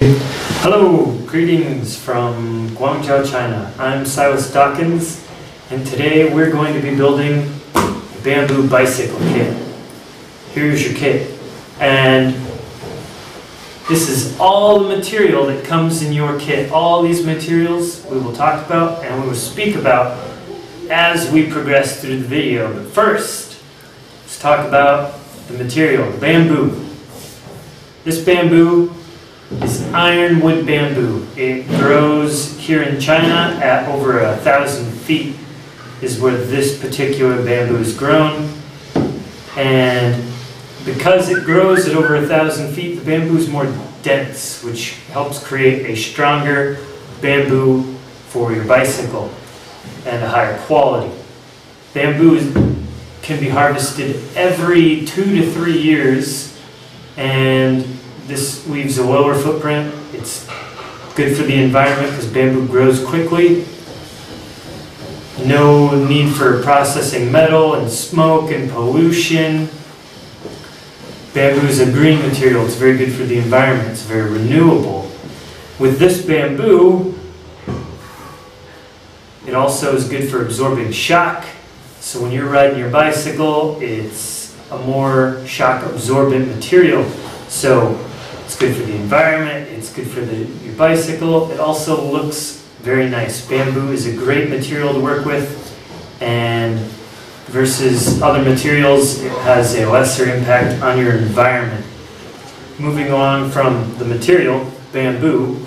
Hello, greetings from Guangzhou, China. I'm Silas and today we're going to be building a bamboo bicycle kit. Here's your kit, and this is all the material that comes in your kit. All these materials we will talk about and we will speak about as we progress through the video. But first, let's talk about the material, the bamboo. This bamboo is ironwood bamboo. It grows here in China at over 1,000 feet is where this particular bamboo is grown. And because it grows at over 1,000 feet, the bamboo is more dense, which helps create a stronger bamboo for your bicycle and a higher quality. Bamboo can be harvested every 2 to 3 years, and this leaves a lower footprint. It's good for the environment because bamboo grows quickly. No need for processing metal and smoke and pollution. Bamboo is a green material. It's very good for the environment. It's very renewable. With this bamboo, it also is good for absorbing shock. So when you're riding your bicycle, it's a more shock absorbent material. So it's good for the environment, it's good for your bicycle. It also looks very nice. Bamboo is a great material to work with, and versus other materials, it has a lesser impact on your environment. Moving on from the material, bamboo,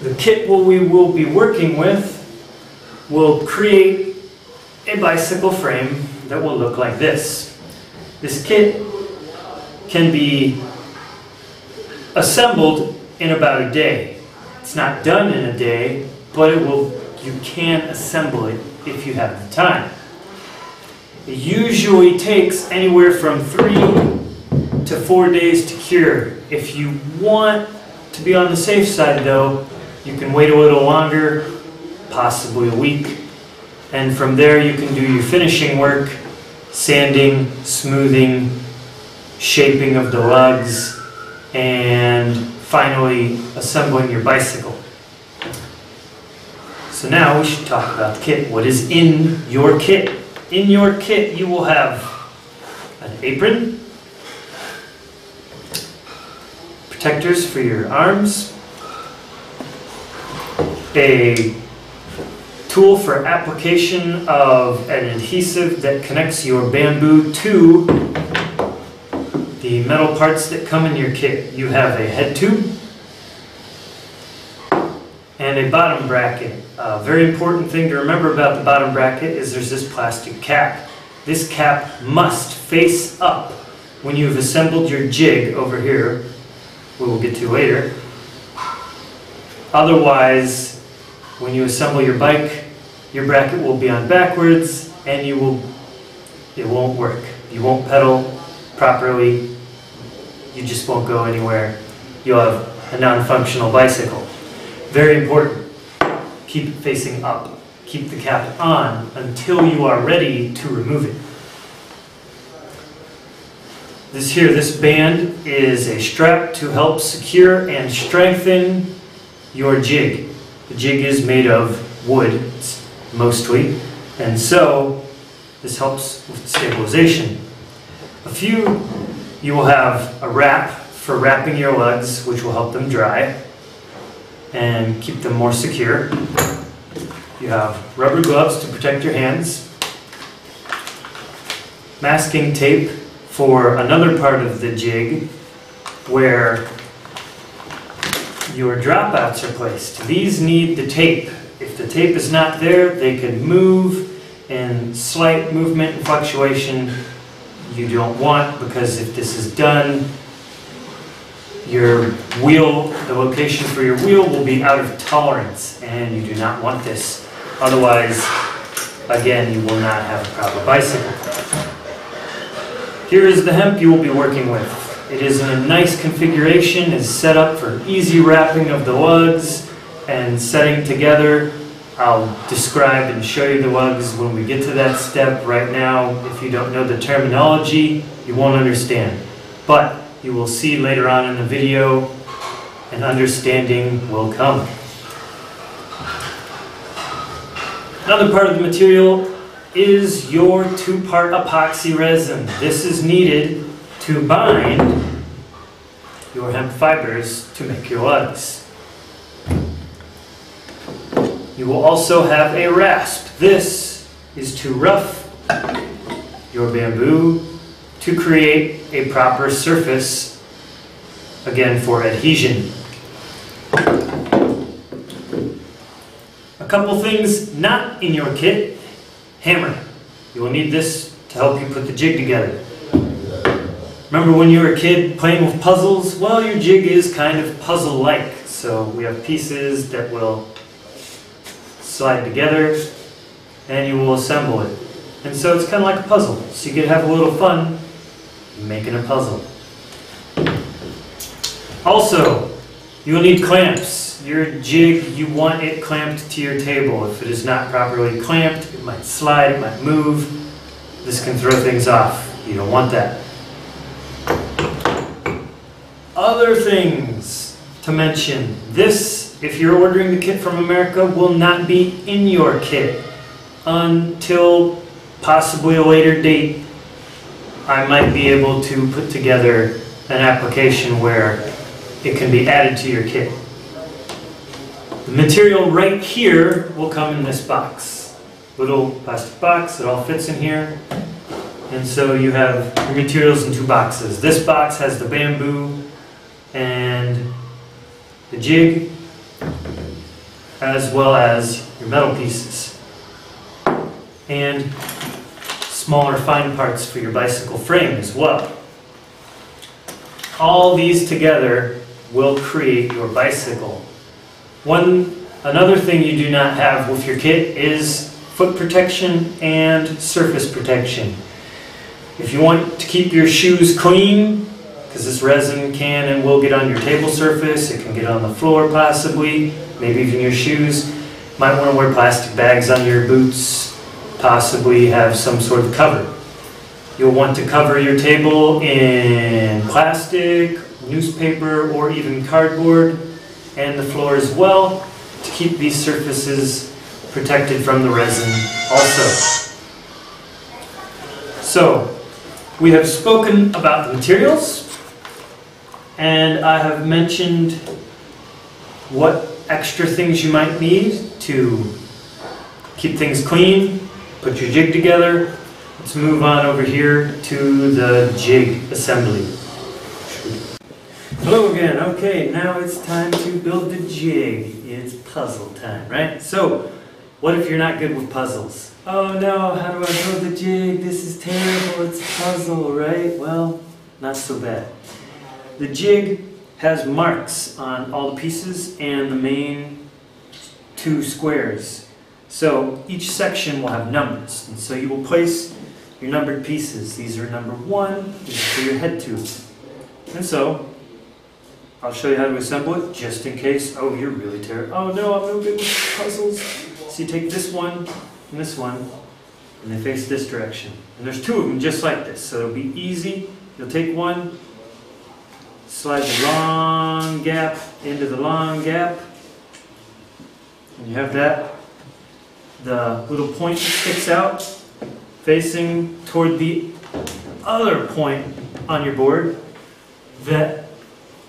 the kit we will be working with will create a bicycle frame that will look like this. This kit can be assembled in about a day. It's not done in a day, but you can assemble it if you have the time. It usually takes anywhere from 3 to 4 days to cure. If you want to be on the safe side though, you can wait a little longer, possibly a week, and from there you can do your finishing work, sanding, smoothing, shaping of the lugs, and finally assembling your bicycle. So now we should talk about the kit. What is in your kit? In your kit you will have an apron, protectors for your arms, a tool for application of an adhesive that connects your bamboo to the metal parts that come in your kit. You have a head tube and a bottom bracket. A very important thing to remember about the bottom bracket is there's this plastic cap. This cap must face up when you've assembled your jig over here, we will get to later. Otherwise, when you assemble your bike, your bracket will be on backwards and it won't work. You won't pedal properly. You just won't go anywhere. You'll have a non-functional bicycle. Very important. Keep it facing up. Keep the cap on until you are ready to remove it. This band is a strap to help secure and strengthen your jig. The jig is made of wood, mostly, and so this helps with stabilization. You will have a wrap for wrapping your lugs, which will help them dry and keep them more secure. You have rubber gloves to protect your hands, masking tape for another part of the jig where your dropouts are placed. These need the tape. If the tape is not there, they can move, and slight movement and fluctuation you don't want, because if this is done, your wheel, the location for your wheel will be out of tolerance, and you do not want this. Otherwise, again, you will not have a proper bicycle. Here is the hemp you will be working with. It is in a nice configuration, is set up for easy wrapping of the lugs and setting together. I'll describe and show you the lugs when we get to that step. Right now, if you don't know the terminology, you won't understand. But you will see later on in the video, and understanding will come. Another part of the material is your 2-part epoxy resin. This is needed to bind your hemp fibers to make your lugs. You will also have a rasp. This is to rough your bamboo to create a proper surface, again for adhesion. A couple things not in your kit. Hammer. You will need this to help you put the jig together. Remember when you were a kid playing with puzzles? Well, your jig is kind of puzzle-like. So we have pieces that will slide together and you will assemble it. And so it's kind of like a puzzle. So you can have a little fun making a puzzle. Also, you will need clamps. Your jig, you want it clamped to your table. If it is not properly clamped, it might slide, it might move. This can throw things off. You don't want that. Other things to mention. This, if you're ordering the kit from America, will not be in your kit until possibly a later date. I might be able to put together an application where it can be added to your kit. The material right here will come in this box. Little plastic box, it all fits in here. And so you have your materials in 2 boxes. This box has the bamboo and the jig, as well as your metal pieces. And smaller fine parts for your bicycle frame as well. All these together will create your bicycle. Another thing you do not have with your kit is foot protection and surface protection. If you want to keep your shoes clean, because this resin can and will get on your table surface, it can get on the floor possibly, maybe even your shoes. Might want to wear plastic bags on your boots, possibly have some sort of cover. You'll want to cover your table in plastic, newspaper, or even cardboard, and the floor as well, to keep these surfaces protected from the resin also. So, we have spoken about the materials, and I have mentioned what extra things you might need to keep things clean, put your jig together. Let's move on over here to the jig assembly. Hello again. Okay, now it's time to build the jig. It's puzzle time, right? So, what if you're not good with puzzles? Oh no, how do I build the jig? This is terrible, it's a puzzle, right? Well, not so bad. The jig has marks on all the pieces and the main 2 squares. So each section will have numbers. And so you will place your numbered pieces. These are number 1, this is for your head tube. And so, I'll show you how to assemble it, just in case. Oh, you're really terrible. Oh no, I'm no good with puzzles. So you take this one, and they face this direction. And there's 2 of them just like this, so it'll be easy. You'll take one, slide the long gap into the long gap, and you have that. The little point that sticks out, facing toward the other point on your board, that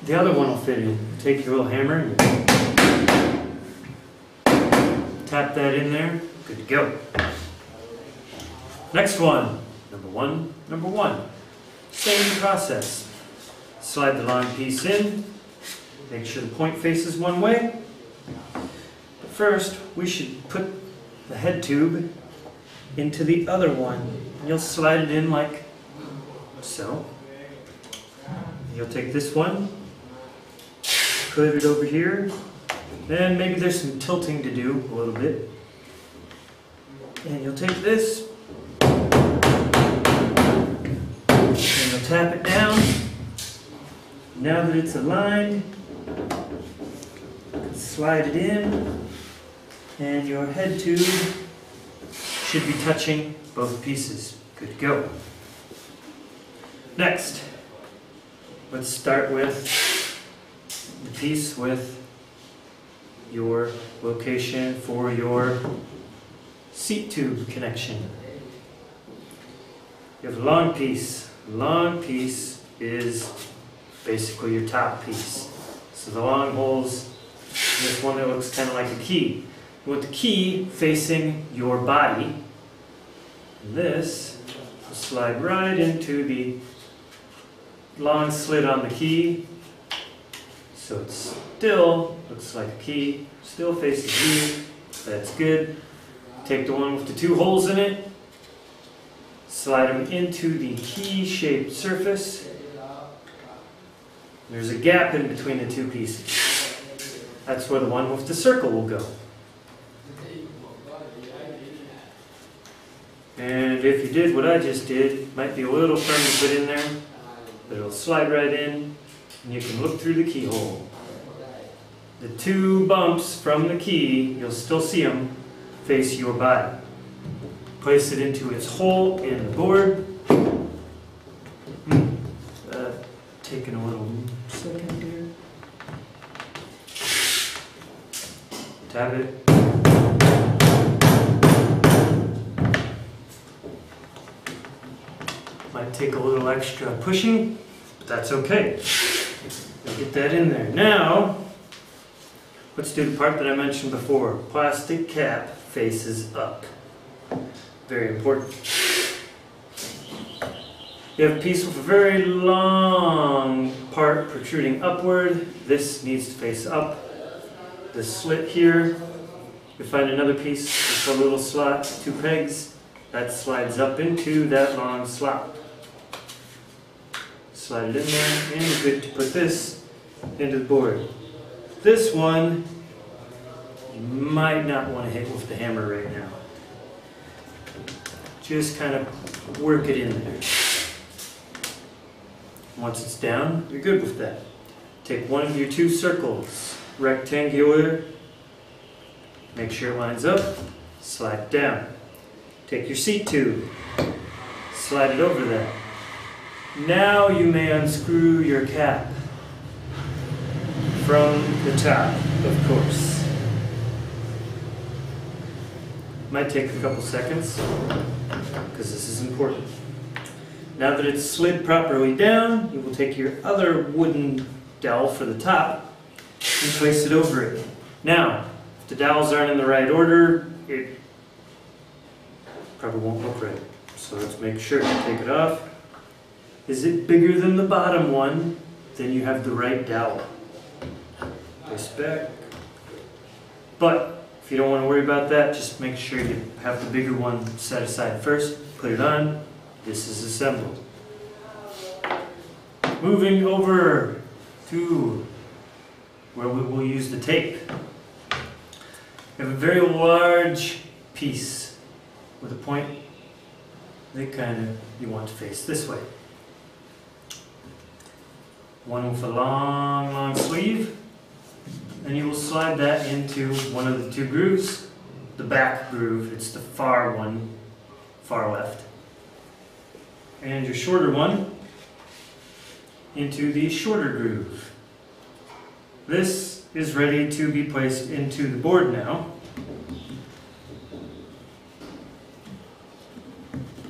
the other one will fit in. Take your little hammer and tap that in there. Good to go. Next one. Number one. Same process. Slide the long piece in. Make sure the point faces one way. But first, we should put the head tube into the other one. And you'll slide it in like so. You'll take this one, put it over here, then maybe there's some tilting to do a little bit. And you'll take this, and you'll tap it down. Now that it's aligned, slide it in, and your head tube should be touching both pieces. Good to go. Next, Let's start with the piece with your location for your seat tube connection. You have a long piece. The long piece is basically your top piece. So the long holes, this one that looks kind of like a key. You want the key facing your body. And this will slide right into the long slit on the key. So it still looks like a key, still faces you. That's good. Take the one with the two holes in it, slide them into the key-shaped surface. There's a gap in between the two pieces. That's where the one with the circle will go. And if you did what I just did, it might be a little firm to put in there, but it'll slide right in, and you can look through the keyhole. The two bumps from the key, you'll still see them, face your body. Place it into its hole in the board. Taking a little second here. Tap it. Might take a little extra pushing, but that's okay. We'll get that in there. Now, let's do the part that I mentioned before. Plastic cap faces up. Very important. You have a piece with a very long part protruding upward. This needs to face up. The slit here, you find another piece with a little slot, two pegs, that slides up into that long slot. Slide it in there, and good to put this into the board. This one, you might not want to hit with the hammer right now. Just kind of work it in there. Once it's down, you're good with that. Take one of your two circles, rectangular, make sure it lines up, slide it down. Take your seat tube, slide it over that. Now you may unscrew your cap from the top, of course. Might take a couple seconds, because this is important. Now that it's slid properly down, you will take your other wooden dowel for the top and place it over it. Now, if the dowels aren't in the right order, it probably won't look right. So let's make sure to take it off. Is it bigger than the bottom one? Then you have the right dowel. Place it back. But if you don't want to worry about that, just make sure you have the bigger one set aside first. Put it on. This is assembled. Moving over to where we will use the tape. You have a very large piece with a point that you want to face this way. One with a long, long sleeve, and you will slide that into one of the two grooves. The back groove, it's the far one, far left. And your shorter one into the shorter groove. This is ready to be placed into the board now.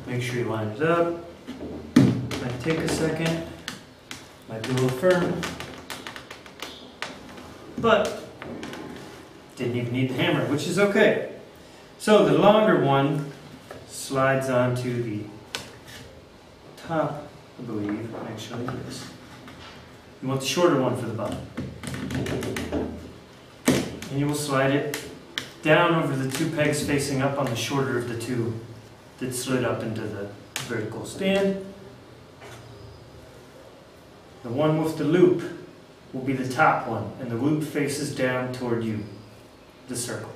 Make sure you line it up. Might take a second. Might be a little firm. But didn't even need the hammer, which is okay. So the longer one slides onto the top, I believe, actually, yes. You want the shorter one for the bottom. And you will slide it down over the two pegs facing up on the shorter of the two that slid up into the vertical stand. The one with the loop will be the top one, and the loop faces down toward you, the circle.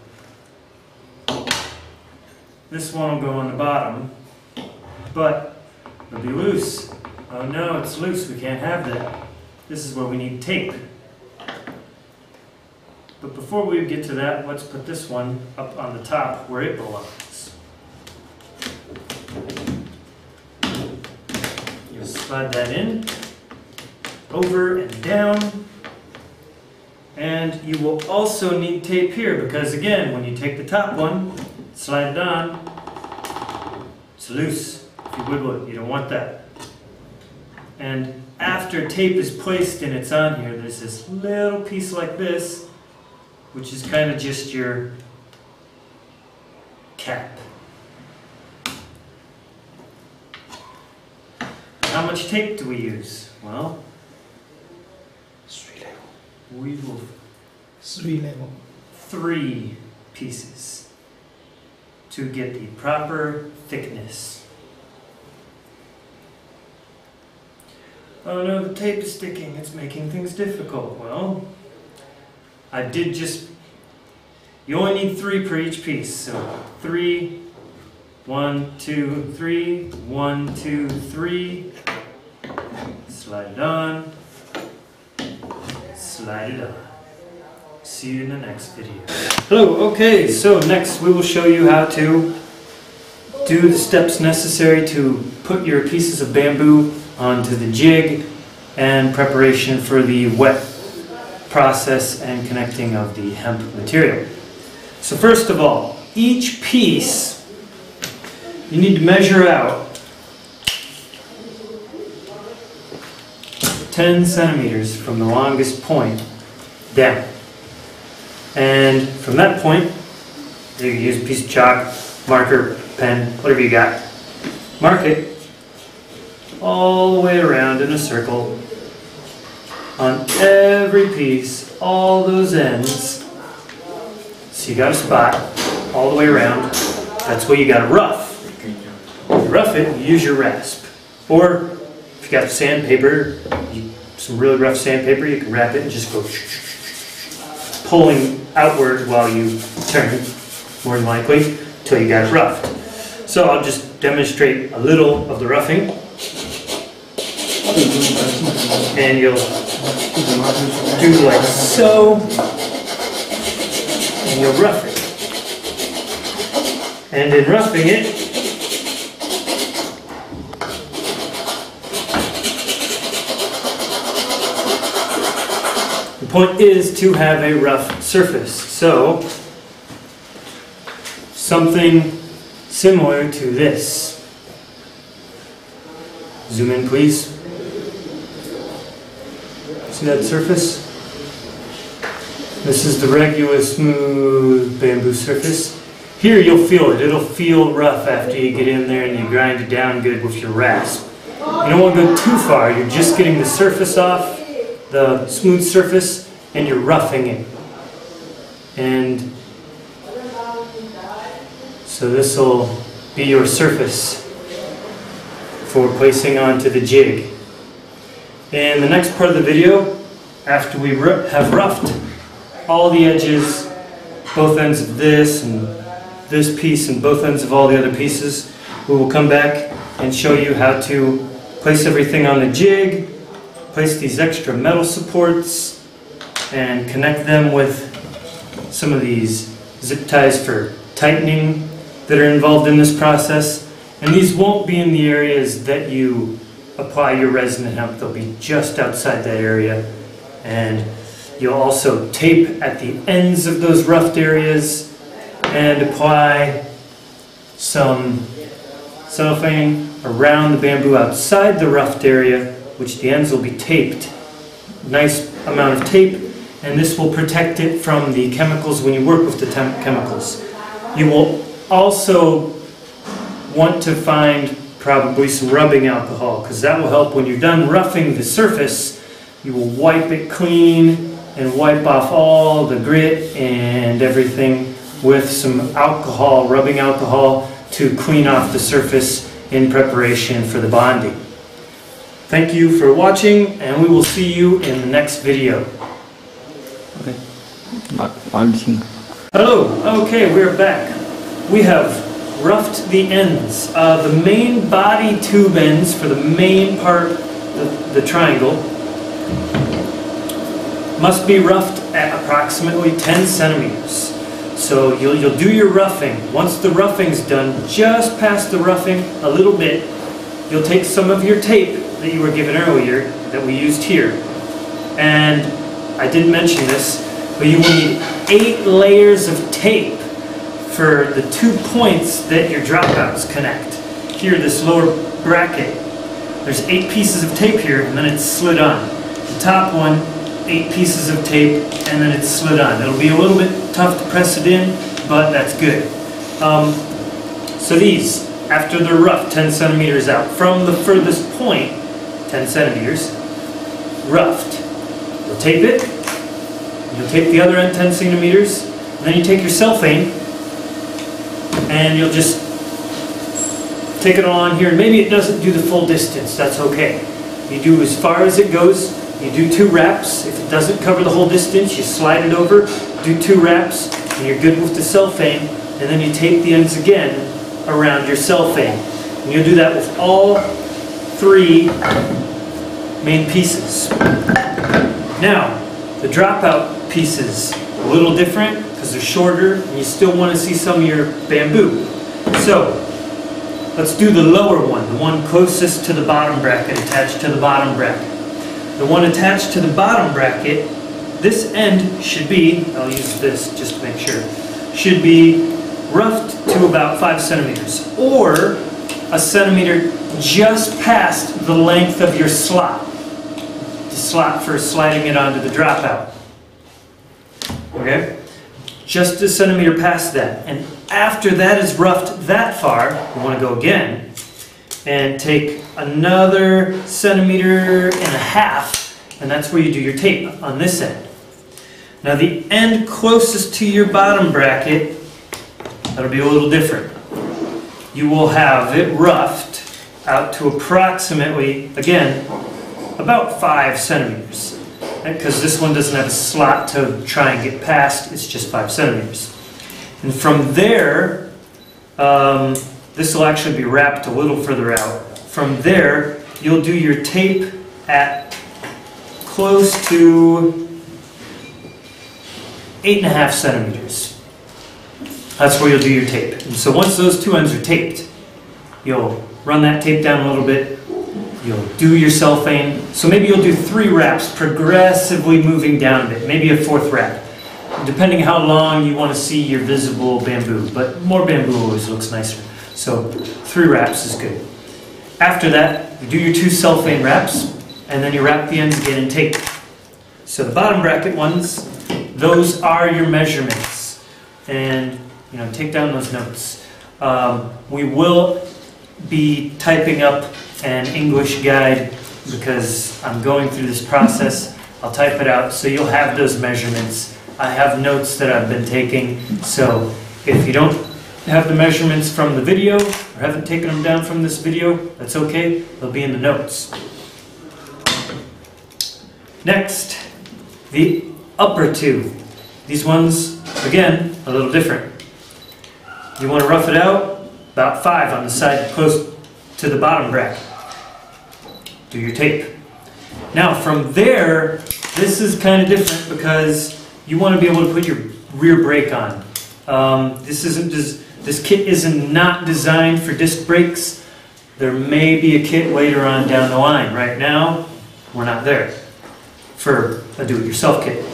This one will go on the bottom, but it'll be loose. Oh no, it's loose, we can't have that. This is where we need tape. But before we get to that, let's put this one up on the top where it belongs. You slide that in. over and down. And you will also need tape here because, again, when you take the top one, slide it on, it's loose. If you wiggle it, you don't want that. And after tape is placed and it's on here, there's this little piece like this, which is kind of just your cap. How much tape do we use? Well, we will 3 pieces to get the proper thickness. Oh no, the tape is sticking. It's making things difficult. Well, you only need 3 per each piece. So 3, 1, 2, 3, 1, 2, 3. Slide it on. Slide it on. See you in the next video. Hello, okay, so next we will show you how to do the steps necessary to put your pieces of bamboo onto the jig and preparation for the wet process and connecting of the hemp material. So first of all, each piece you need to measure out 10 centimeters from the longest point down. And from that point, you can use a piece of chalk, marker, pen, whatever you got. Mark it all the way around in a circle on every piece, all those ends. So you got a spot all the way around. That's what you got to rough. To rough it, you use your rasp. Or if you got sandpaper, some really rough sandpaper, you can wrap it and just go pulling outward while you turn, more than likely, until you got it roughed. So I'll just demonstrate a little of the roughing. And you'll do like so, and you'll rough it. And in roughing it, the point is to have a rough surface. So, something similar to this. Zoom in, please. See that surface? This is the regular smooth bamboo surface. Here you'll feel it. It'll feel rough after you get in there and you grind it down good with your rasp. You don't want to go too far. You're just getting the surface off, the smooth surface, and you're roughing it. And so this will be your surface for placing onto the jig. In the next part of the video, after we have roughed all the edges, both ends of this and this piece and both ends of all the other pieces, we will come back and show you how to place everything on the jig, place these extra metal supports, and connect them with some of these zip ties for tightening that are involved in this process. And these won't be in the areas that you apply your resin and hemp. They'll be just outside that area. And you'll also tape at the ends of those roughed areas and apply some cellophane around the bamboo outside the roughed area, which the ends will be taped. Nice amount of tape, and this will protect it from the chemicals when you work with the chemicals. You will also want to find probably some rubbing alcohol, because that will help when you're done roughing the surface. You will wipe it clean and wipe off all the grit and everything with some alcohol, rubbing alcohol, to clean off the surface in preparation for the bonding. Thank you for watching, and we will see you in the next video. Okay. Hello, okay, we're back. We have roughed the ends. The main body tube ends for the main part, the triangle, must be roughed at approximately 10 centimeters. So you'll do your roughing. Once the roughing's done, just past the roughing a little bit, you'll take some of your tape that you were given earlier that we used here. And I didn't mention this, but you will need 8 layers of tape for the 2 points that your dropouts connect. Here, this lower bracket, there's 8 pieces of tape here, and then it's slid on. The top one, 8 pieces of tape, and then it's slid on. It'll be a little bit tough to press it in, but that's good. So these, after they're roughed 10 centimeters out, from the furthest point, 10 centimeters, roughed, you'll tape it, you'll tape the other end 10 centimeters, and then you take your cellophane, and you'll just take it along here. And maybe it doesn't do the full distance, that's okay. You do as far as it goes, you do 2 wraps. If it doesn't cover the whole distance, you slide it over, do 2 wraps, and you're good with the cellophane, and then you tape the ends again around your cellophane. And you'll do that with all 3 main pieces. Now, the dropout pieces, a little different because they're shorter and you still want to see some of your bamboo. So, let's do the lower one, the one closest to the bottom bracket, attached to the bottom bracket. The one attached to the bottom bracket, this end should be, I'll use this just to make sure, should be roughed to about 5 centimeters, or a centimeter just past the length of your slot. The slot for sliding it onto the dropout. Okay? Just a centimeter past that. And after that is roughed that far, you want to go again and take another 1.5 centimeters, and that's where you do your tape on this end. Now the end closest to your bottom bracket, that'll be a little different. You will have it roughed out to approximately, again, about 5 centimeters. Because this one doesn't have a slot to try and get past, it's just 5 centimeters. And from there, this will actually be wrapped a little further out. From there, you'll do your tape at close to 8.5 centimeters. That's where you'll do your tape. And so once those 2 ends are taped, you'll run that tape down a little bit, you'll do your cellophane. So maybe you'll do 3 wraps, progressively moving down a bit, maybe a 4th wrap, depending how long you want to see your visible bamboo. But more bamboo always looks nicer. So 3 wraps is good. After that, you do your 2 cellophane wraps, and then you wrap the ends again in tape. So the bottom bracket ones, those are your measurements. And take down those notes. We will be typing up an English guide because I'm going through this process. I'll type it out so you'll have those measurements. I have notes that I've been taking, so if you don't have the measurements from the video or haven't taken them down from this video, that's okay, they'll be in the notes. Next, the upper 2. These ones, again, a little different. You want to rough it out, about 5 on the side close to the bottom bracket. Do your tape. Now from there, this is kind of different because you want to be able to put your rear brake on. This kit is not designed for disc brakes. There may be a kit later on down the line. Right now, we're not there for a do-it-yourself kit.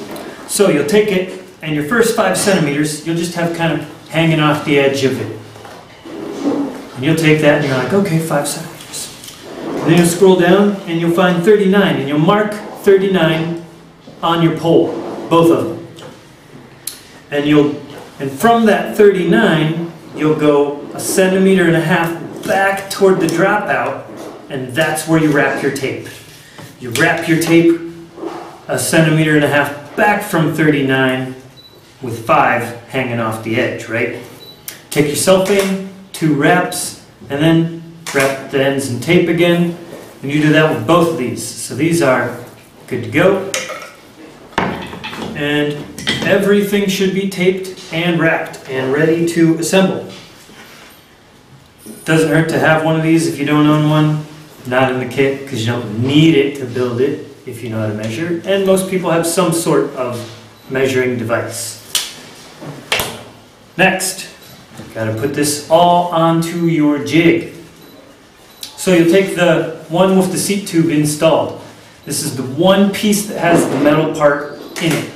So you'll take it, and your first 5 centimeters, you'll just have kind of hanging off the edge of it. And you'll take that and you're like, okay, 5 centimeters. And then you'll scroll down and you'll find 39, and you'll mark 39 on your pole, both of them. And from that 39, you'll go 1.5 centimeters back toward the dropout, and that's where you wrap your tape. You wrap your tape 1.5 centimeters back from 39 with 5 hanging off the edge, right? Take your cellophane, 2 wraps, and then wrap the ends in tape again, and you do that with both of these. So these are good to go, and everything should be taped and wrapped and ready to assemble. Doesn't hurt to have one of these if you don't own one. Not in the kit because you don't need it to build it if you know how to measure, and most people have some sort of measuring device. Next, got to put this all onto your jig. So you'll take the one with the seat tube installed. This is the one piece that has the metal part in it,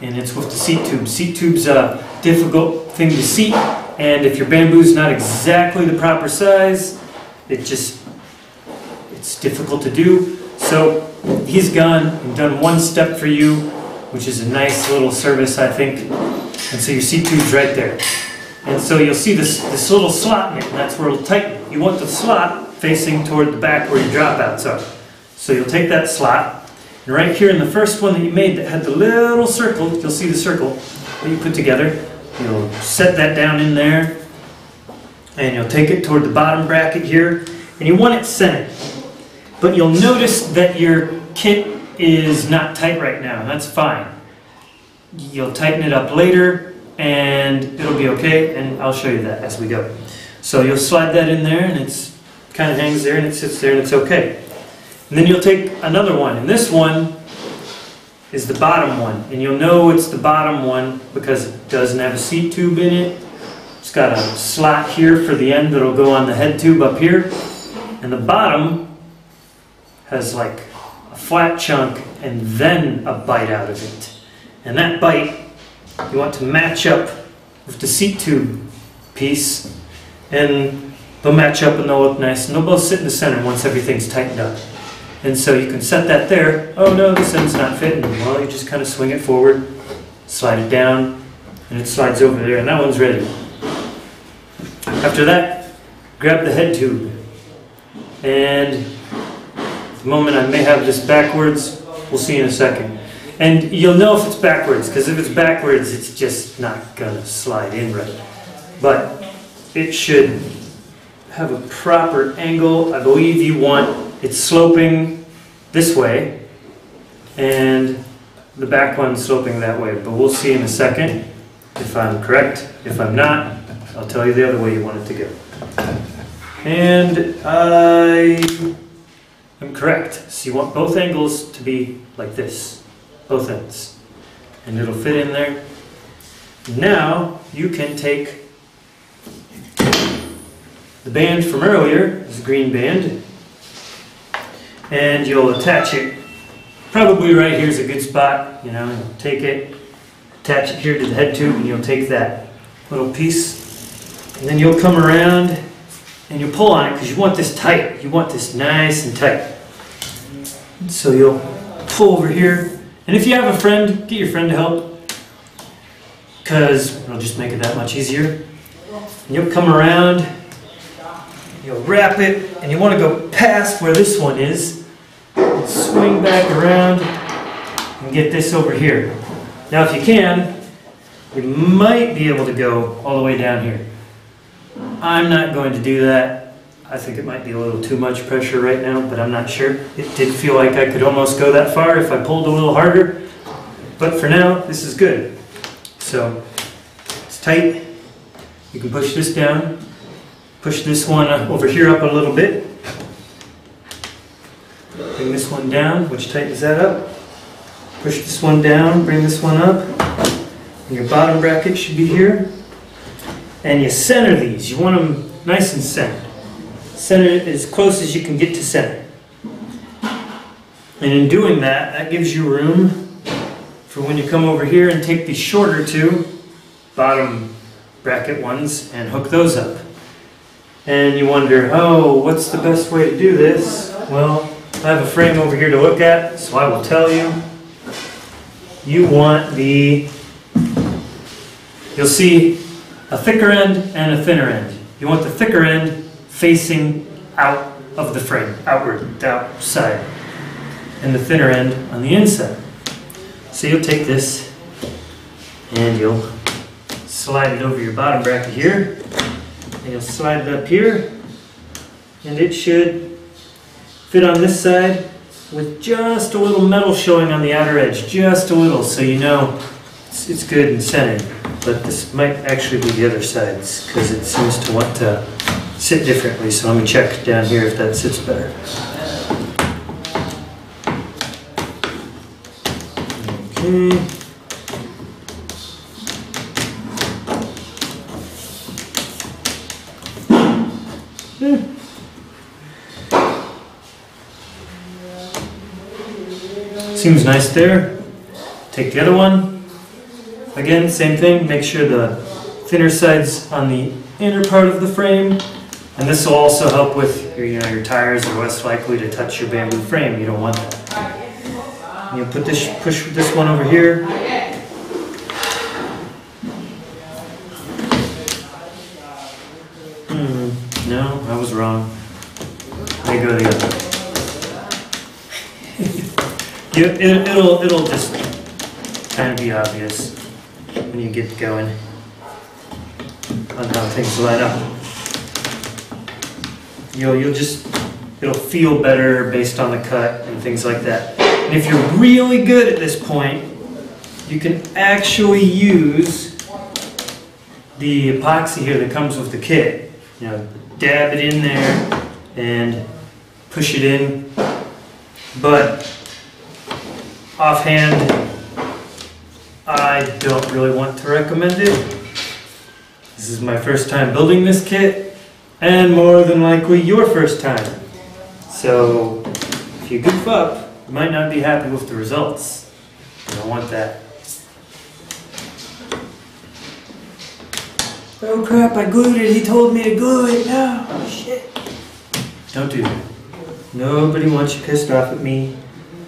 and it's with the seat tube. Seat tube's a difficult thing to seat, and if your bamboo's not exactly the proper size, it's difficult to do. So he's gone and done one step for you, which is a nice little service, I think. And so your seat tube's right there. And so you'll see this little slot in it, and that's where it'll tighten. You want the slot facing toward the back where your dropouts are. So you'll take that slot, and right here in the first one that you made that had the little circle, you'll see the circle that you put together. You'll set that down in there, and you'll take it toward the bottom bracket here, and you want it centered. But you'll notice that your kit is not tight right now, and that's fine. You'll tighten it up later, and it'll be okay, and I'll show you that as we go. So you'll slide that in there, and it's kind of hangs there, and it sits there, and it's okay. And then you'll take another one, and this one is the bottom one. And you'll know it's the bottom one because it doesn't have a seat tube in it. It's got a slot here for the end that'll go on the head tube up here. And the bottom has like a flat chunk and then a bite out of it. And that bite, you want to match up with the seat tube piece, and they'll match up and they'll look nice. And they'll both sit in the center once everything's tightened up. And so you can set that there. Oh no, this end's not fitting. Well, you just kind of swing it forward, slide it down, and it slides over there, and that one's ready. After that, grab the head tube. And at the moment I may have this backwards, we'll see in a second. And you'll know if it's backwards, because if it's backwards, it's just not gonna slide in right. But it should have a proper angle. I believe you want it's sloping this way, and the back one's sloping that way. But we'll see in a second if I'm correct. If I'm not, I'll tell you the other way you want it to go. And I am correct. So you want both angles to be like this, both ends. And it'll fit in there. Now you can take the band from earlier, this green band, and you'll attach it. Probably right here's a good spot. You know, you'll take it, attach it here to the head tube, and you'll take that little piece, and then you'll come around and you'll pull on it because you want this tight. You want this nice and tight. So you'll pull over here, and if you have a friend, get your friend to help, because it'll just make it that much easier. And you'll come around, you'll wrap it, and you want to go past where this one is, and swing back around and get this over here. Now if you can, you might be able to go all the way down here. I'm not going to do that. I think it might be a little too much pressure right now, but I'm not sure. It did feel like I could almost go that far if I pulled a little harder, but for now this is good. So it's tight. You can push this down. Push this one over here up a little bit. Bring this one down, which tightens that up. Push this one down, bring this one up. And your bottom bracket should be here. And you center these. You want them nice and centered. Center it as close as you can get to center. And in doing that, that gives you room for when you come over here and take these shorter two bottom bracket ones and hook those up. And you wonder, oh, what's the best way to do this? Well, I have a frame over here to look at, so I will tell you. You want the, you'll see a thicker end and a thinner end. You want the thicker end facing out of the frame, outward, the outside, and the thinner end on the inside. So you'll take this and you'll slide it over your bottom bracket here. And you'll slide it up here, and it should fit on this side with just a little metal showing on the outer edge, just a little, so you know it's good and centered. But this might actually be the other sides because it seems to want to sit differently, so let me check down here if that sits better. Okay. Seems nice there. Take the other one. Again, same thing. Make sure the thinner side's on the inner part of the frame. And this will also help with your tires are less likely to touch your bamboo frame. You don't want that. You push this one over here. No, I was wrong. Let me go the other way. It'll just kind of be obvious when you get going on how things line up. It'll feel better based on the cut and things like that. And if you're really good at this point, you can actually use the epoxy here that comes with the kit. Dab it in there and push it in. But offhand, I don't really want to recommend it. This is my first time building this kit, and more than likely your first time. So if you goof up, you might not be happy with the results. You don't want that. Oh crap, I glued it. He told me to glue it. No, oh, shit. Don't do that. Nobody wants you pissed off at me.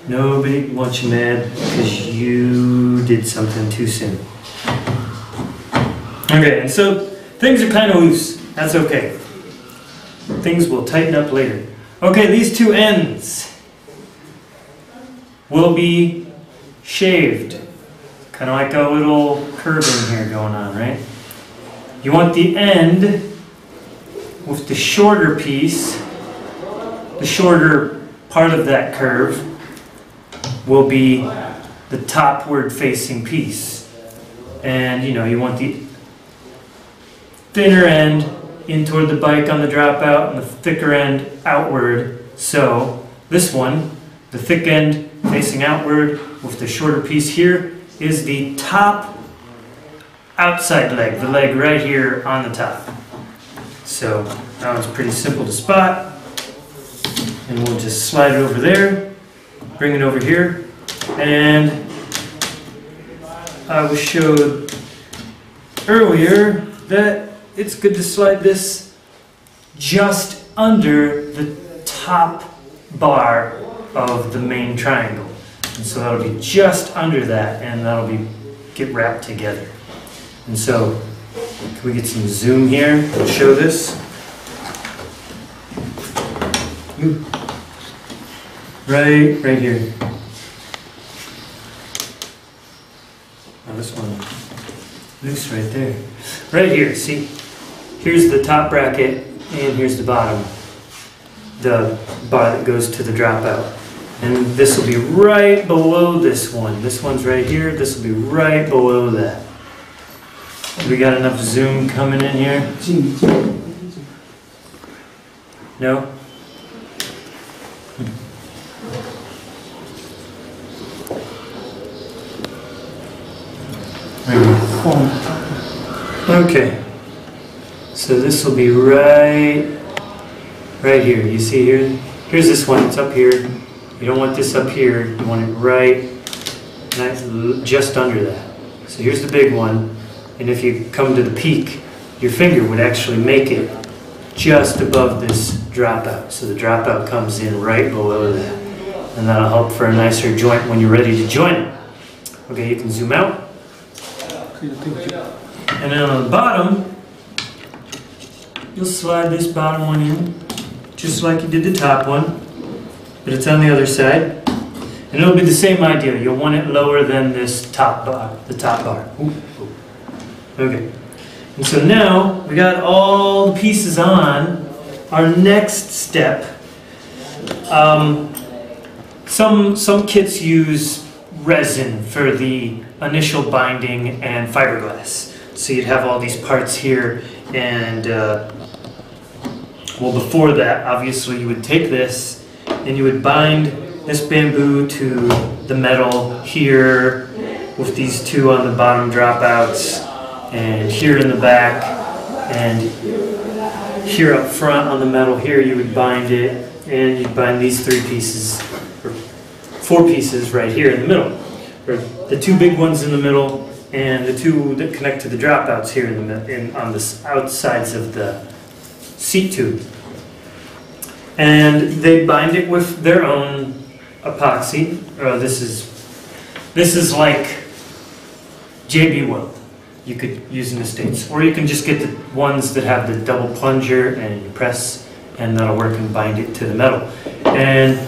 Nobody wants you mad because you did something too soon. Okay, and so things are kind of loose. That's okay. Things will tighten up later. Okay, these two ends will be shaved. Kind of like a little curving here going on, right? You want the end with the shorter piece, the shorter part of that curve will be the topward facing piece. And you want the thinner end in toward the bike on the dropout and the thicker end outward. So this one, the thick end facing outward with the shorter piece here, is the top outside leg, the leg right here on the top. So that one's pretty simple to spot. And we'll just slide it over there, bring it over here, and I was showed earlier that it's good to slide this just under the top bar of the main triangle. And so that'll be just under that, and that'll get wrapped together. And so, can we get some zoom here to show this? Right here. Oh, this one loose right there. Right here, see? Here's the top bracket, and here's the bottom. The bar that goes to the dropout. And this will be right below this one. This one's right here, this will be right below that. We got enough zoom coming in here? No? Okay. So this will be right here. You see here? Here's this one. It's up here. You don't want this up here. You want it right just under that. So here's the big one. And if you come to the peak, your finger would actually make it just above this dropout. So the dropout comes in right below that. And that'll help for a nicer joint when you're ready to join it. Okay, you can zoom out. And then on the bottom, you'll slide this bottom one in, just like you did the top one, but it's on the other side. And it'll be the same idea. You'll want it lower than this top bar, the top bar. Okay. And so now we got all the pieces on. Our next step, some kits use resin for the initial binding and fiberglass. So you'd have all these parts here, and well, before that, obviously, you would take this and you would bind this bamboo to the metal here with these two on the bottom dropouts, and here in the back, and here up front on the metal here, you would bind it, and you'd bind these three pieces, or 4 pieces right here in the middle. Or the 2 big ones in the middle, and the 2 that connect to the dropouts here on the outsides of the seat tube. And they bind it with their own epoxy. This is like JB Weld you could use in the States. Or you can just get the ones that have the double plunger and you press and that'll work and bind it to the metal. And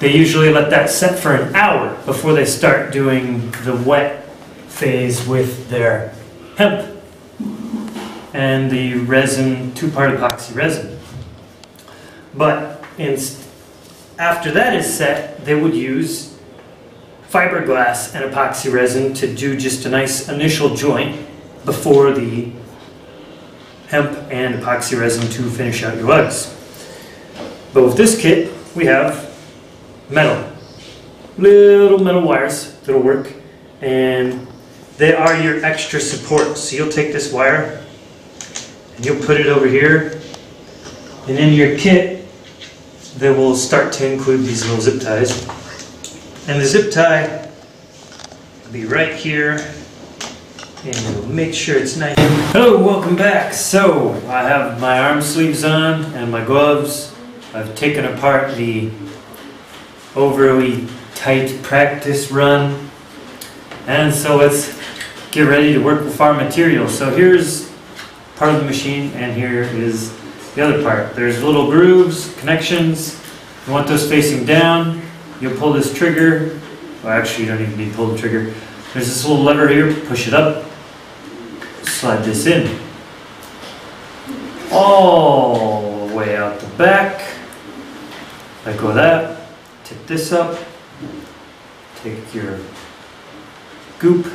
they usually let that set for an hour before they start doing the wet phase with their hemp and the resin, 2-part epoxy resin. But after that is set, they would use fiberglass and epoxy resin to do just a nice initial joint before the hemp and epoxy resin to finish out your lugs. But with this kit, we have metal. Little metal wires that'll work, and they are your extra support. So you'll take this wire and you'll put it over here, and in your kit they will start to include these little zip ties. And the zip tie will be right here, and we'll make sure it's nice. Hello, welcome back. So I have my arm sleeves on and my gloves. I've taken apart the overly tight practice run, and so let's get ready to work with our material. So here's part of the machine, and here is the other part. There's little grooves, connections. You want those facing down. You'll pull this trigger. Well, actually, you don't even need to pull the trigger. There's this little lever here. Push it up. Slide this in. All the way out the back. Let go of that. Tip this up. Take your goop.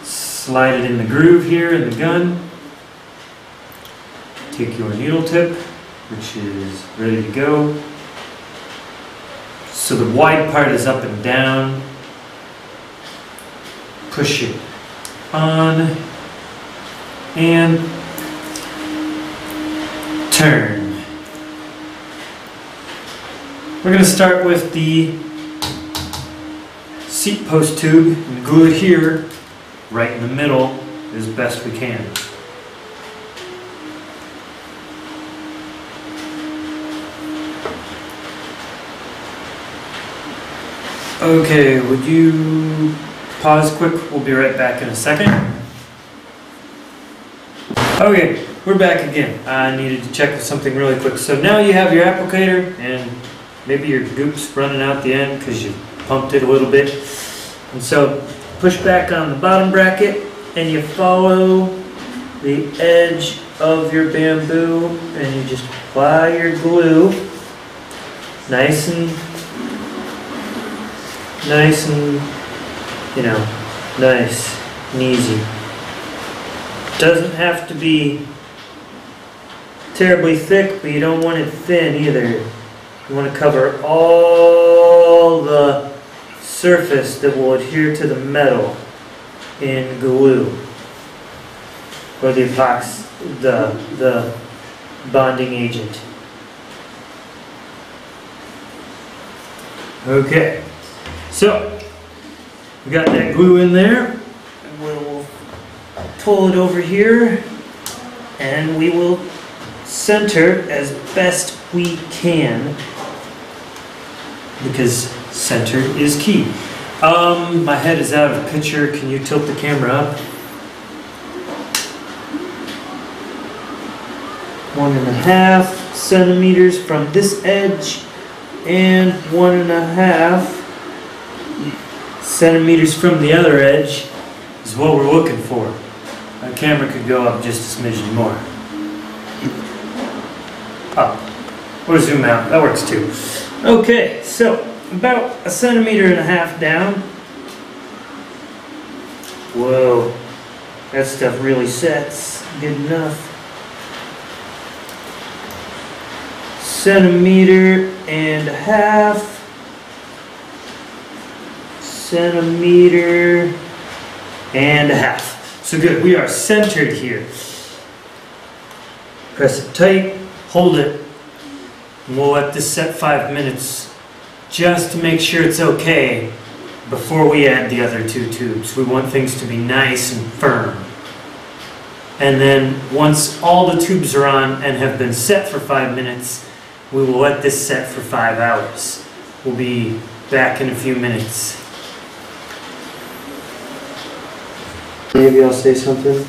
Slide it in the groove here in the gun. Take your needle tip, which is ready to go. So the wide part is up and down. Push it on and turn. We're going to start with the seat post tube and glue it here right in the middle as best we can. Okay, would you pause quick? We'll be right back in a second. Okay, we're back again. I needed to check something really quick. So now you have your applicator, and maybe your goop's running out the end because you pumped it a little bit. And so push back on the bottom bracket, and you follow the edge of your bamboo, and you just apply your glue nice and nice and easy. Doesn't have to be terribly thick, but you don't want it thin either. You want to cover all the surface that will adhere to the metal in glue, or the epoxy, the bonding agent. Okay. So, we got that glue in there, and we'll pull it over here, and we will center as best we can, because center is key. My head is out of picture. Can you tilt the camera up? 1.5 centimeters from this edge, and 1.5 centimeters from the other edge is what we're looking for. My camera could go up just a smidgen more. Up. Or zoom out. That works too. Okay, so about 1.5 centimeters down. Whoa. That stuff really sets good enough. 1.5 centimeter and a half. So good, we are centered here. Press it tight, hold it, and we'll let this set 5 minutes just to make sure it's okay before we add the other 2 tubes. We want things to be nice and firm. And then once all the tubes are on and have been set for 5 minutes, we will let this set for 5 hours. We'll be back in a few minutes. Maybe I'll say something.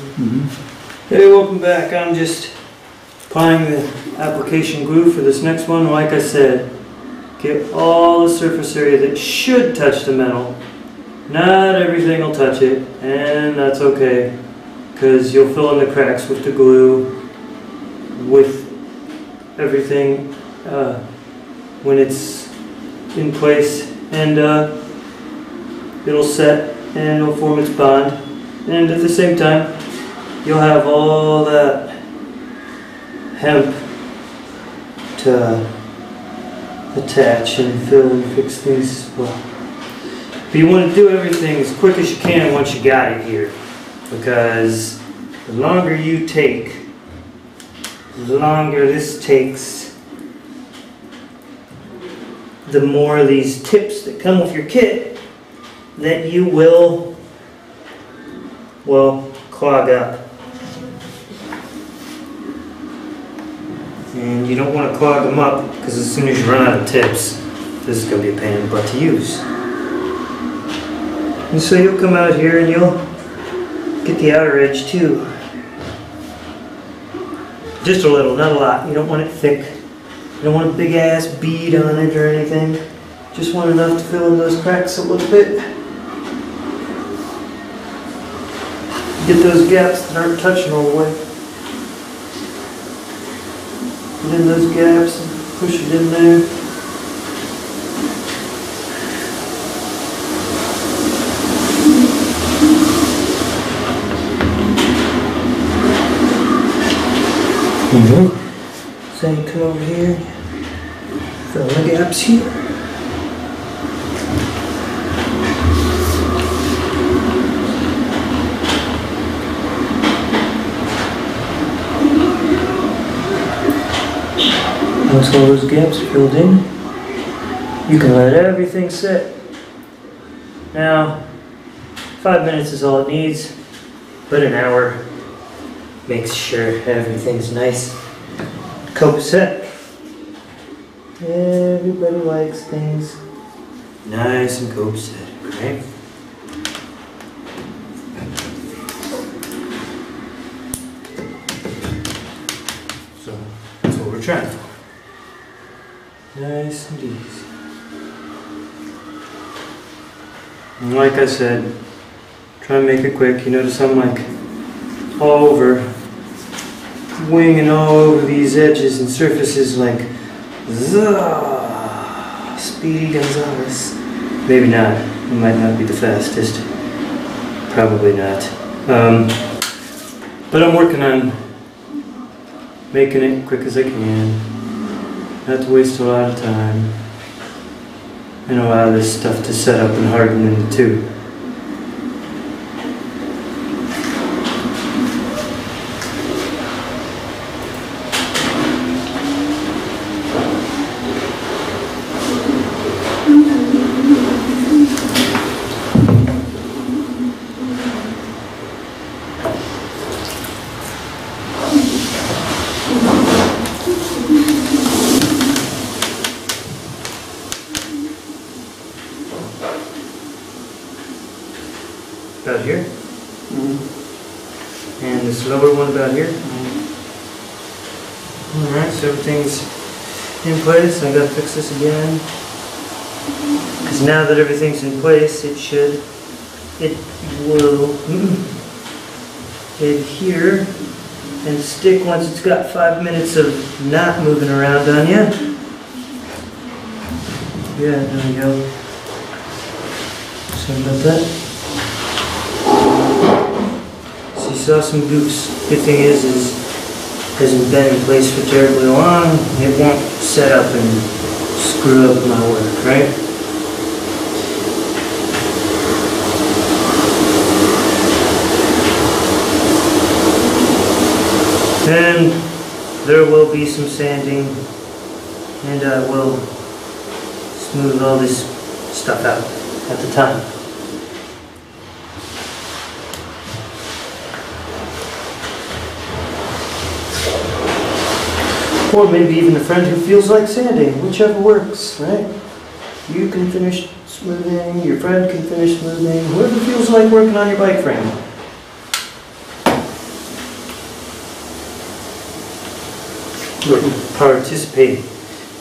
Hey, welcome back. I'm just applying the application glue for this next one. Like I said, get all the surface area that should touch the metal. Not everything will touch it, and that's okay, because you'll fill in the cracks with the glue, with everything when it's in place, and it'll set and it'll form its bond, and at the same time you'll have all that hemp to attach and fill and fix things as well. But you want to do everything as quick as you can once you got it here, because the longer you take, the longer this takes, the more of these tips that come with your kit that you will, well, clog up. And you don't want to clog them up, because as soon as you run out of tips, this is going to be a pain in the butt to use. And so you'll come out here and you'll get the outer edge too. Just a little, not a lot. You don't want it thick. You don't want a big ass bead on it or anything. Just want enough to fill in those cracks a little bit. Get those gaps that aren't touching all the way. Get in those gaps and push it in there. Same come over here, fill in the gaps here. Once all those gaps are filled in, you can let everything set. Now, 5 minutes is all it needs, but an hour makes sure everything's nice. Copacetic. Everybody likes things nice and copacetic, right? So that's what we're trying for. Nice and easy. And like I said, try and make it quick. You notice I'm like all over, winging all over these edges and surfaces like Speedy Gonzales. Maybe not. It might not be the fastest. Probably not. But I'm working on making it quick as I can. Not to waste a lot of time. And allow this stuff to set up and harden in the tube. About here. And this lower one about here. Alright, so everything's in place. I gotta fix this again. Because now that everything's in place, it will adhere and stick once it's got 5 minutes of not moving around on you. Yeah, there we go. Sorry about that. Saw some goops. Good thing is it hasn't been in place for terribly long. It won't set up and screw up my work, right? Then there will be some sanding, and I will smooth all this stuff out at the time. Or maybe even a friend who feels like sanding, whichever works, right? You can finish smoothing, your friend can finish smoothing, whoever feels like working on your bike frame. Participating.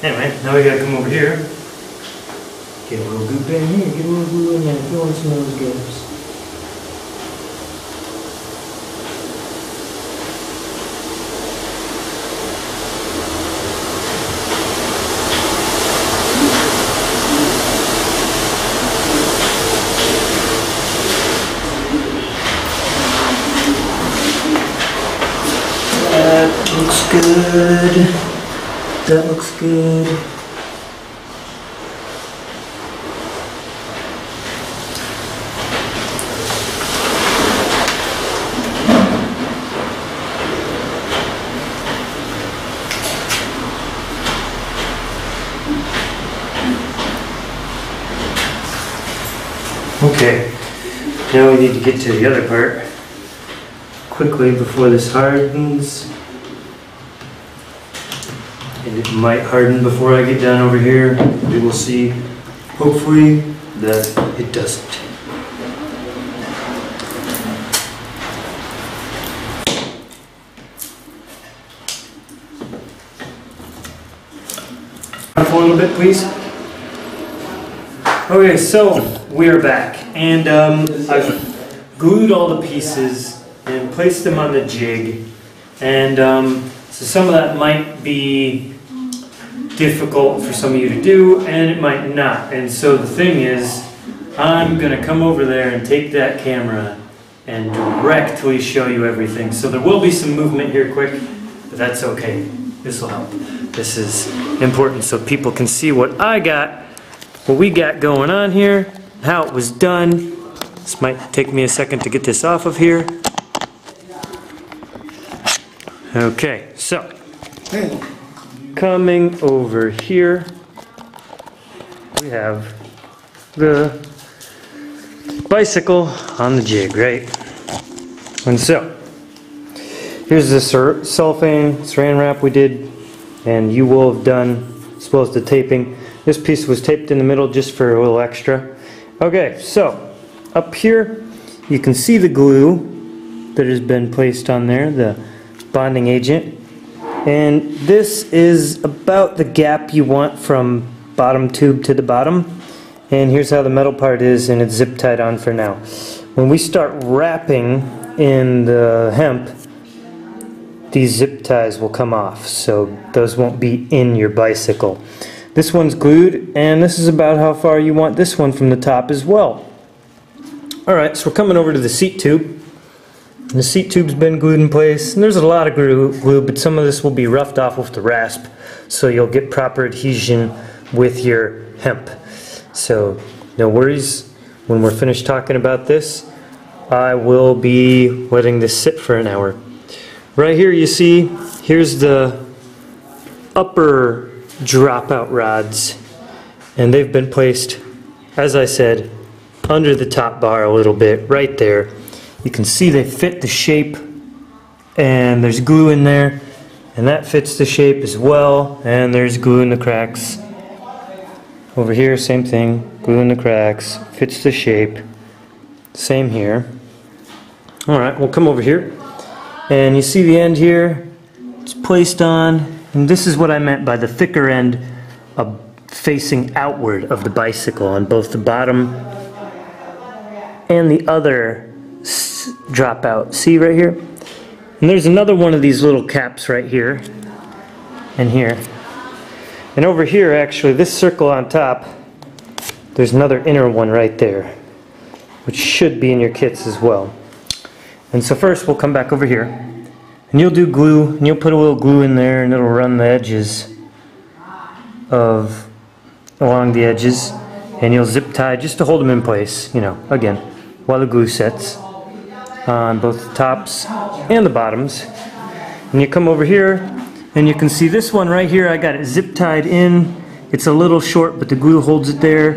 Anyway, now we gotta come over here. Get a little goop in here, get a little glue in there, fill in some of those gaps. That looks good. That looks good. Okay, now we need to get to the other part quickly before this hardens. And it might harden before I get down over here. We will see, hopefully, that it doesn't. For a little bit, please. Okay, so we are back, and I've glued all the pieces and placed them on the jig, and so some of that might be difficult for some of you to do, and it might not. And so the thing is, I'm going to come over there and take that camera and directly show you everything. So there will be some movement here quick, but that's okay. This will help. This is important so people can see what I got, what we got going on here, how it was done. This might take me a second to get this off of here. Okay, so coming over here, we have the bicycle on the jig, right? And so, here's the cellophane saran wrap we did, and you will have done, as well as the taping. This piece was taped in the middle just for a little extra. Okay, so up here you can see the glue that has been placed on there, the bonding agent. And this is about the gap you want from bottom tube to the bottom. And here's how the metal part is, and it's zip tied on for now. When we start wrapping in the hemp, these zip ties will come off, so those won't be in your bicycle. This one's glued, and this is about how far you want this one from the top as well. Alright, so we're coming over to the seat tube. The seat tube's been glued in place, and there's a lot of glue, but some of this will be roughed off with the rasp, so you'll get proper adhesion with your hemp. So, no worries. When we're finished talking about this, I will be letting this sit for an hour. Right here you see, here's the upper dropout rods, and they've been placed, as I said, under the top bar a little bit, right there. You can see they fit the shape, and there's glue in there, and that fits the shape as well, and there's glue in the cracks. Over here, same thing, glue in the cracks, fits the shape. Same here. Alright, we'll come over here, and you see the end here, it's placed on. And this is what I meant by the thicker end facing outward of the bicycle on both the bottom and the other dropout. See right here? And there's another one of these little caps right here and here. And over here, actually, this circle on top, there's another inner one right there, which should be in your kits as well. And so first we'll come back over here. And you'll do glue, and you'll put a little glue in there, and it'll run the edges along the edges, and you'll zip tie just to hold them in place, you know, again, while the glue sets on both the tops and the bottoms. And you come over here, and you can see this one right here, I got it zip tied in It's a little short, but the glue holds it there,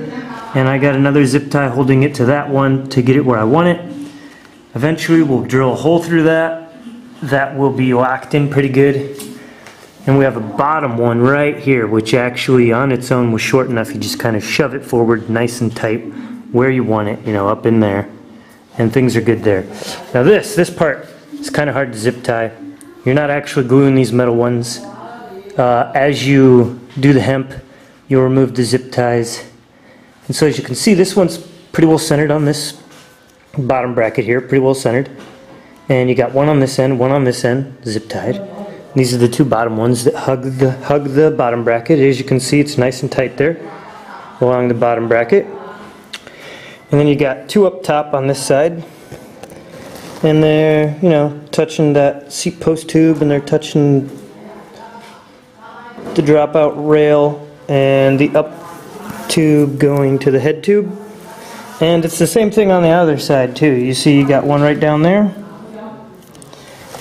and I got another zip tie holding it to that one to get it where I want it. Eventually we'll drill a hole through that. That will be locked in pretty good. And we have a bottom one right here, which actually on its own was short enough. You just kind of shove it forward nice and tight where you want it, you know, up in there. And things are good there. Now this part is kind of hard to zip tie. You're not actually gluing these metal ones. As you do the hemp, you'll remove the zip ties. And so as you can see, this one's pretty well centered on this bottom bracket here, pretty well centered. And you got one on this end, zip tied. These are the two bottom ones that hug the bottom bracket. As you can see, it's nice and tight there along the bottom bracket. And then you got two up top on this side. And they're, you know, touching that seat post tube, and they're touching the dropout rail and the up tube going to the head tube. And it's the same thing on the other side too. You see you got one right down there,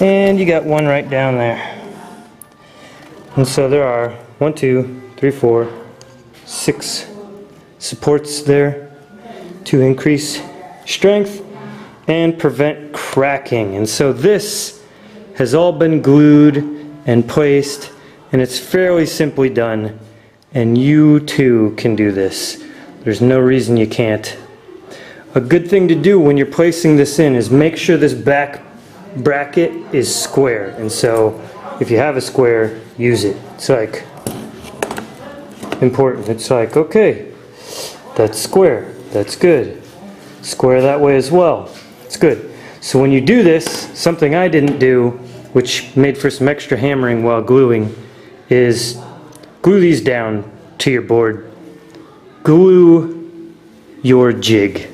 and you got one right down there. And so there are 1, 2, 3, 4, 6 supports there to increase strength and prevent cracking. And so this has all been glued and placed, and it's fairly simply done. And you too can do this. There's no reason you can't. A good thing to do when you're placing this in is make sure this back bracket is square. And so if you have a square, use it. It's like important. It's like, okay, that's square. That's good. Square that way as well. It's good. So when you do this, something I didn't do, which made for some extra hammering while gluing, is glue these down to your board. Glue your jig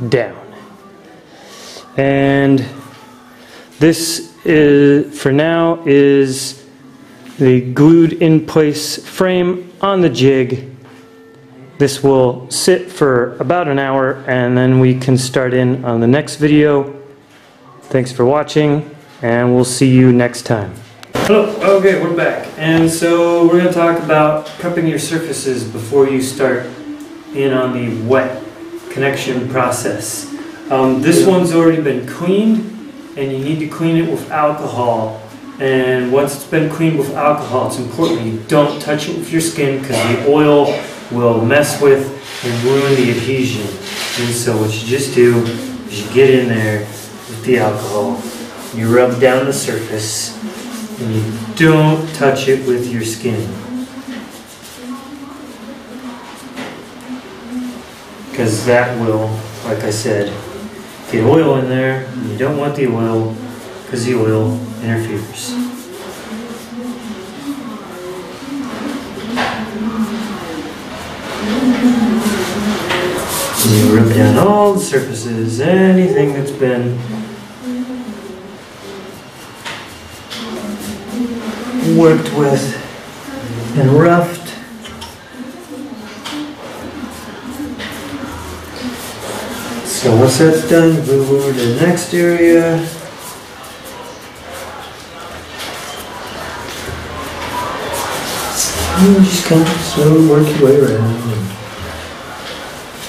down. And this is, for now, is the glued in place frame on the jig. This will sit for about an hour, and then we can start in on the next video. Thanks for watching, and we'll see you next time. Hello, okay, we're back. And so we're going to talk about prepping your surfaces before you start in on the wet connection process. This one's already been cleaned, and you need to clean it with alcohol. And once it's been cleaned with alcohol, it's important you don't touch it with your skin, because the oil will mess with and ruin the adhesion. And so what you just do is you get in there with the alcohol, you rub down the surface, and you don't touch it with your skin. Because that will, like I said, get oil in there, and you don't want the oil because the oil interferes. And you rub down all the surfaces, anything that's been worked with and roughed. So once that's done, move over to the next area. And just kind of slowly work your way around and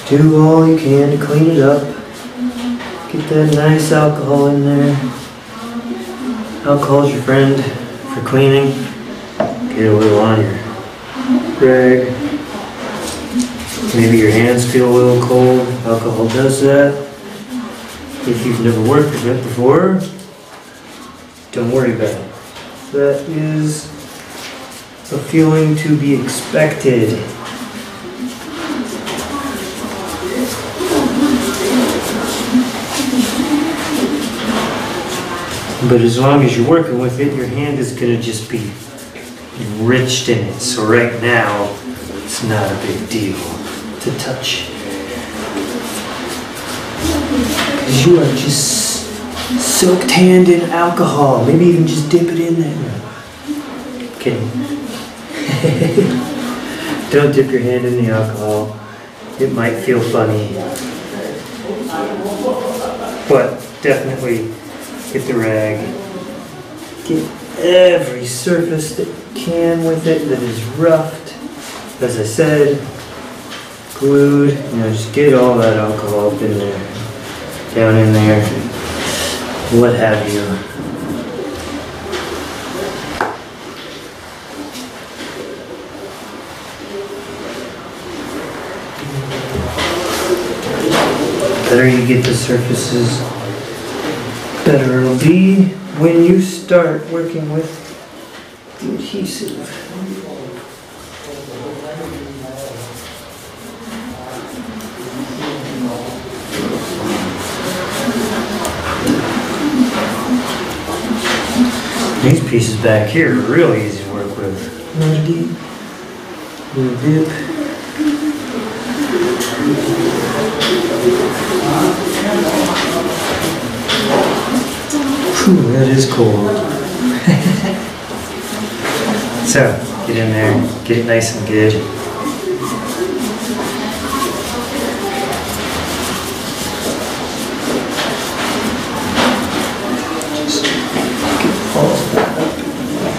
do all you can to clean it up. Get that nice alcohol in there. Alcohol's your friend for cleaning. Get a little on your rag. Maybe your hands feel a little cold. Alcohol does that. If you've never worked with it before, don't worry about it. That is a feeling to be expected. But as long as you're working with it, your hand is going to just be enriched in it. So right now, it's not a big deal to touch. Because you are just soaked hand in alcohol. Maybe even just dip it in there. Kidding. Don't dip your hand in the alcohol. It might feel funny. But definitely get the rag. Get every surface that you can with it that is roughed, as I said, glued, just get all that alcohol up in there, down in there, what have you. The better you get the surfaces, better it'll be when you start working with the adhesive. These pieces back here are really easy to work with. Little deep, little dip. Whew, that is cold. So, get in there, get it nice and good. Just get all of that up in there.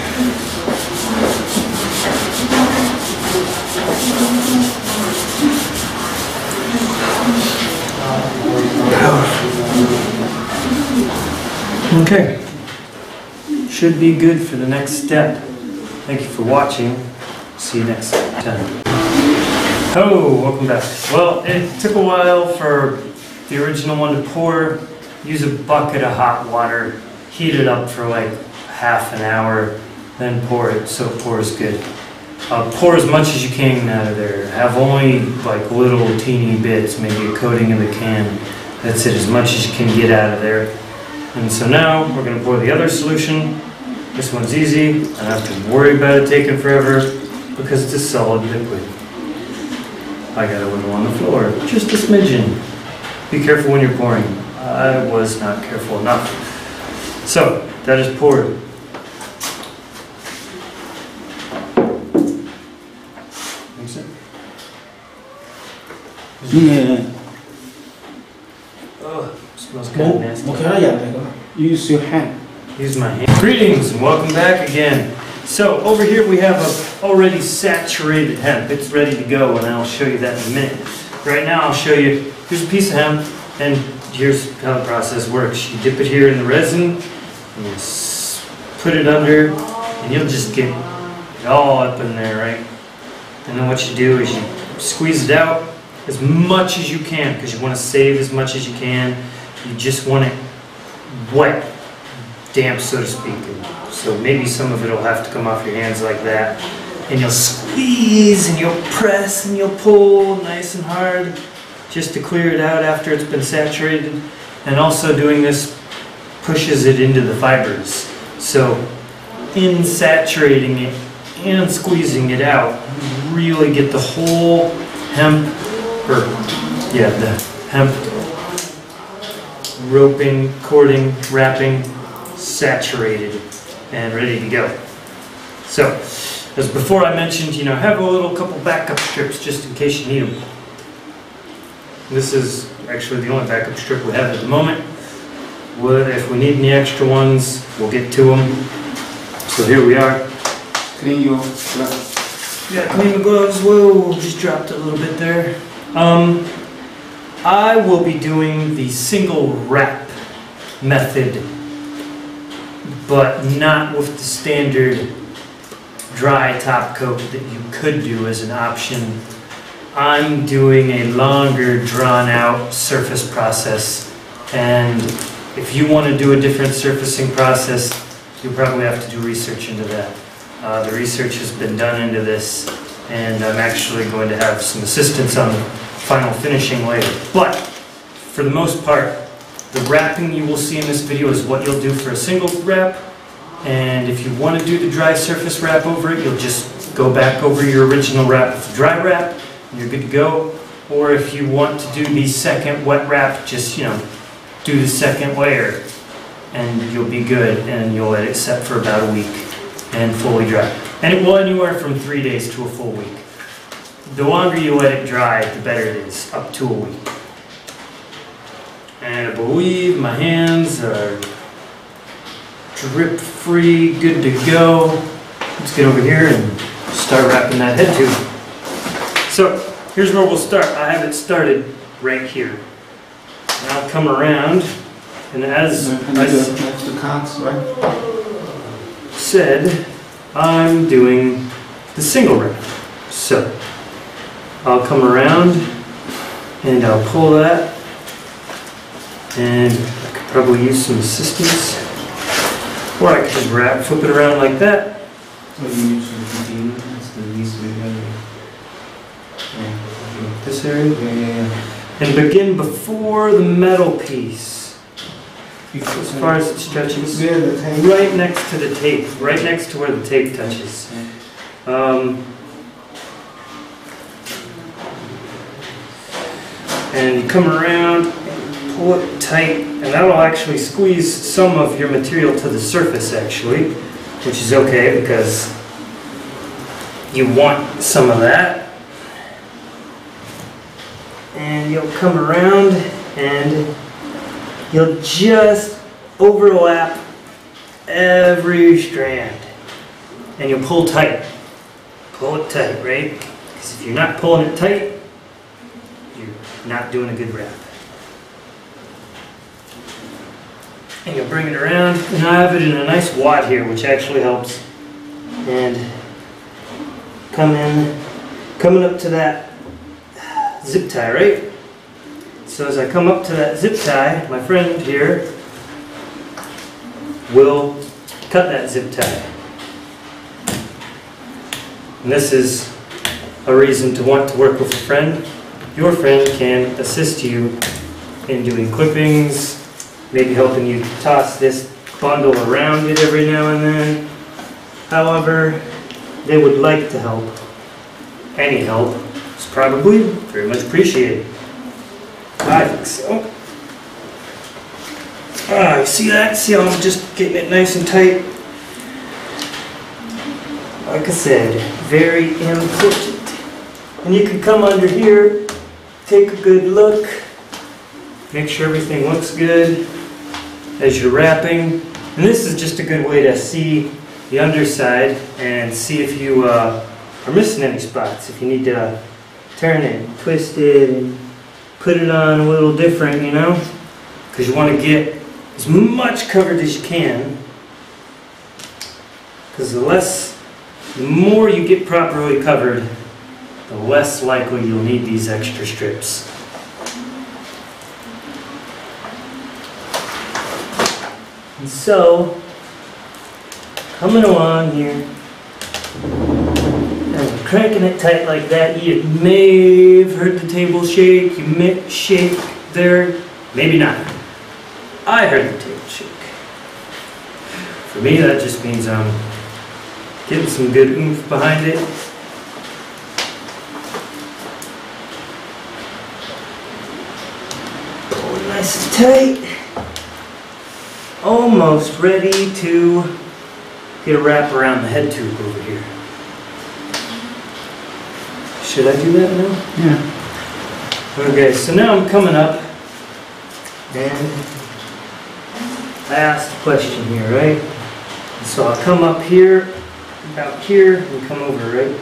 Okay, should be good for the next step. Thank you for watching. See you next time. Oh, welcome back. Well, it took a while for the original one to pour. Use a bucket of hot water, heat it up for like half an hour, then pour it so it pours good. Pour as much as you can out of there. Have only like little teeny bits, maybe a coating of the can. That's it, as much as you can get out of there. And so now we're going to pour the other solution. This one's easy. I don't have to worry about it taking forever because it's a solid liquid. I got a little on the floor, just a smidgen. Be careful when you're pouring. I was not careful enough. So that is poured. Mix it. Yeah. Oh, smells kind of nasty. Use your hand. Use my hand. Greetings and welcome back again. So over here we have a already saturated hemp. It's ready to go and I'll show you that in a minute. Right now I'll show you, here's a piece of hemp and here's how the process works. You dip it here in the resin, and you put it under and you'll just get it all up in there, right? And then what you do is you squeeze it out as much as you can because you want to save as much as you can. You just want it wet, damp, so to speak. So maybe some of it will have to come off your hands like that. And you'll squeeze and you'll press and you'll pull nice and hard just to clear it out after it's been saturated. And also doing this pushes it into the fibers. So in saturating it and squeezing it out, you really get the whole hemp, the hemp roping, cording, wrapping, saturated and ready to go. So, as before I mentioned, have a little couple backup strips just in case you need them. This is actually the only backup strip we have at the moment. If we need any extra ones, we'll get to them. So here we are. Clean your gloves. Yeah, clean the gloves. Whoa, just dropped it a little bit there. I will be doing the single wrap method, but not with the standard dry top coat that you could do as an option. I'm doing a longer, drawn out surface process, and if you want to do a different surfacing process, you'll probably have to do research into that. The research has been done into this, and I'm actually going to have some assistance on final finishing later. But for the most part, the wrapping you will see in this video is what you'll do for a single wrap, and if you want to do the dry surface wrap over it, you'll just go back over your original wrap with the dry wrap and you're good to go. Or if you want to do the second wet wrap, just do the second layer and you'll be good, and you'll let it set for about a week and fully dry. And it will anywhere from 3 days to a full week. The longer you let it dry, the better it is, up to a week. And I believe my hands are drip-free, good to go. Let's get over here and start wrapping that head tube. So here's where we'll start. I have it started right here. And I'll come around, and as I the cards, right? said, I'm doing the single wrap. So I'll come around and I'll pull that, and I could probably use some assistance, or I could just flip it around like that. So you usually begin as the least area. This area? Yeah. And begin before the metal piece, as far as it stretches. Right next to the tape, right next to where the tape touches. And you come around and pull it tight, and that'll actually squeeze some of your material to the surface actually, which is okay because you want some of that. And you'll come around and you'll just overlap every strand, and you'll pull tight. Pull it tight, right? Because if you're not pulling it tight, you're not doing a good wrap. And you'll bring it around, and I have it in a nice wad here, which actually helps. And coming up to that zip tie, right? So as I come up to that zip tie, my friend here will cut that zip tie. And this is a reason to want to work with a friend. Your friend can assist you in doing clippings, maybe helping you toss this bundle around it every now and then. However, they would like to help. Any help is probably very much appreciated. I think so. You see that? See how I'm just getting it nice and tight? Like I said, very important. And you can come under here, take a good look, make sure everything looks good as you're wrapping. And this is just a good way to see the underside and see if you are missing any spots. If you need to turn it, twist it, and put it on a little different, you know? Because you want to get as much covered as you can. Because the more you get properly covered, the less likely you'll need these extra strips. And so, coming along here, and cranking it tight like that, you may have heard the table shake, you may shake there, maybe not. I heard the table shake. For me, that just means I'm getting some good oomph behind it. Pull it nice and tight. Almost ready to get a wrap around the head tube over here. Should I do that now? Yeah. Okay, so now I'm coming up, and I asked a question here, right? So I'll come up here, about here, and come over, right?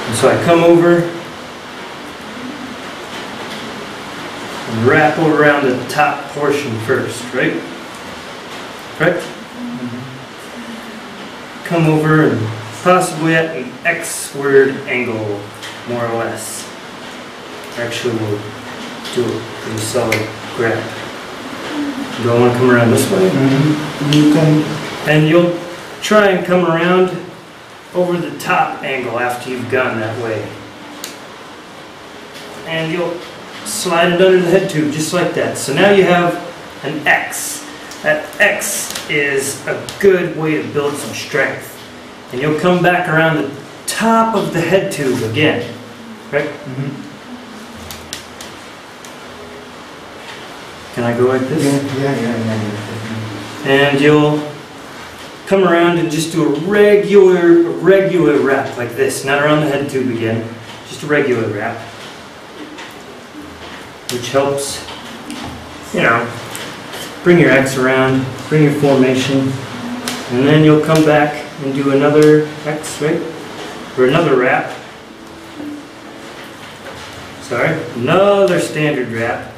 And so I come over and wrap around the top portion first, right? Correct? Come over and possibly at an X-word angle, more or less. Actually, we'll do a pretty solid grab. Do I want to come around this way? You can. And you'll try and come around over the top angle after you've gone that way. And you'll slide it under the head tube just like that. So now you have an X. That X is a good way to build some strength. And you'll come back around the top of the head tube again. Right? Can I go like this? Yeah. And you'll come around and just do a regular wrap like this. Not around the head tube again. Just a regular wrap. Which helps, you know, bring your X around, bring your formation, and then you'll come back and do another X, right? Or another wrap. Sorry, another standard wrap.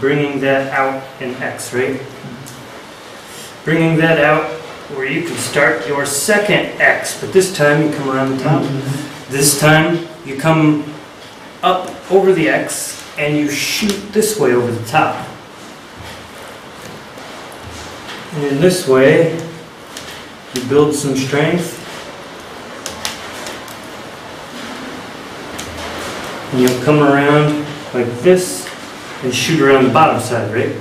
Bringing that out in X, right? Bringing that out where you can start your second X, but this time you come around the top. This time you come up over the X and you shoot this way over the top. And in this way, you build some strength. And you'll come around like this and shoot around the bottom side, right?